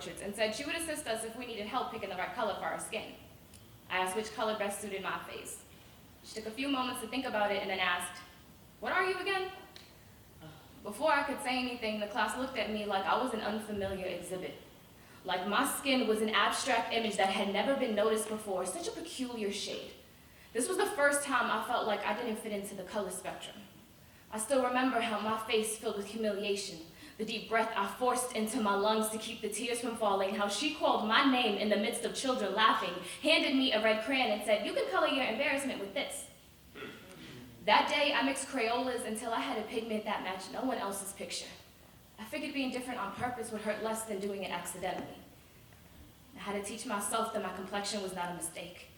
portraits and said she would assist us if we needed help picking the right color for our skin. I asked which color best suited my face. She took a few moments to think about it and then asked, "What are you again?" Before I could say anything, the class looked at me like I was an unfamiliar exhibit. Like my skin was an abstract image that had never been noticed before, such a peculiar shade. This was the first time I felt like I didn't fit into the color spectrum. I still remember how my face filled with humiliation, the deep breath I forced into my lungs to keep the tears from falling, how she called my name in the midst of children laughing, handed me a red crayon and said, "You can color your embarrassment with this." That day, I mixed Crayolas until I had a pigment that matched no one else's picture. I figured being different on purpose would hurt less than doing it accidentally. I had to teach myself that my complexion was not a mistake,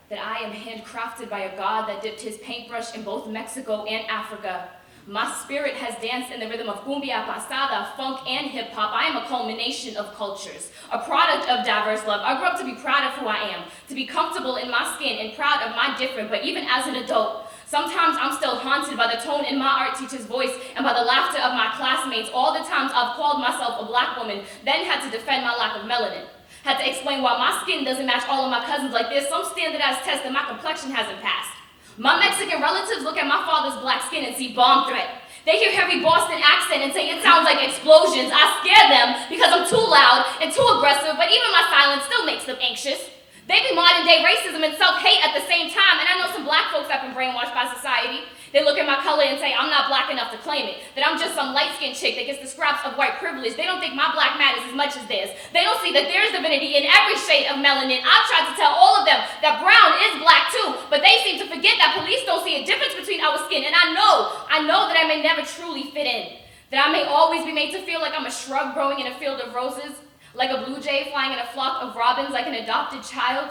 that I am handcrafted by a god that dipped his paintbrush in both Mexico and Africa. My spirit has danced in the rhythm of cumbia, pasada, funk, and hip-hop. I am a culmination of cultures, a product of diverse love. I grew up to be proud of who I am, to be comfortable in my skin and proud of my different, but even as an adult, sometimes I'm still haunted by the tone in my art teacher's voice and by the laughter of my classmates. All the times I've called myself a black woman, then had to defend my lack of melanin. Had to explain why my skin doesn't match all of my cousins, like there's some standardized test that my complexion hasn't passed. My Mexican relatives look at my father's black skin and see bomb threat. They hear heavy Boston accent and say it sounds like explosions. I scare them because I'm too loud and too aggressive, but even my silence still makes them anxious. They be modern day racism and self-hate at the same time, and I know some black folks have been brainwashed by society. They look at my color and say I'm not black enough to claim it, that I'm just some light-skinned chick that gets the scraps of white privilege. They don't think my black matters as much as theirs. They don't see that there's divinity in every shade of melanin. I've tried to tell all of them that brown is black too, but they seem to forget that police don't see a difference between our skin, and I know that I may never truly fit in, that I may always be made to feel like I'm a shrub growing in a field of roses, like a blue jay flying in a flock of robins, like an adopted child.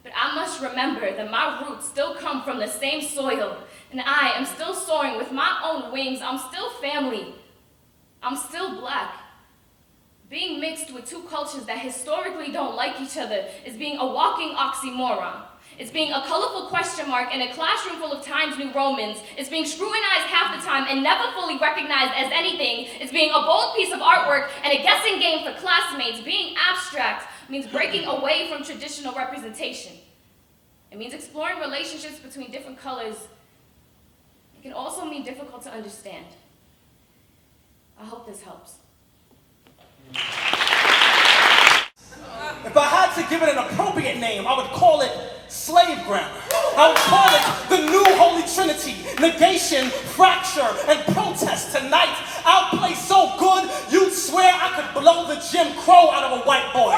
But I must remember that my roots still come from the same soil, and I am still soaring with my own wings. I'm still family. I'm still black. Being mixed with two cultures that historically don't like each other is being a walking oxymoron. It's being a colorful question mark in a classroom full of Times New Romans. It's being scrutinized half the time and never fully recognized as anything. It's being a bold piece of artwork and a guessing game for classmates. Being abstract means breaking away from traditional representation. It means exploring relationships between different colors. It can also mean difficult to understand. I hope this helps. If I had to give it an appropriate name, I would call it slave grammar. I would call it the new Holy Trinity: negation, fracture, and protest. Tonight, I'll play so good, you'd swear I could blow the Jim Crow out of a white boy.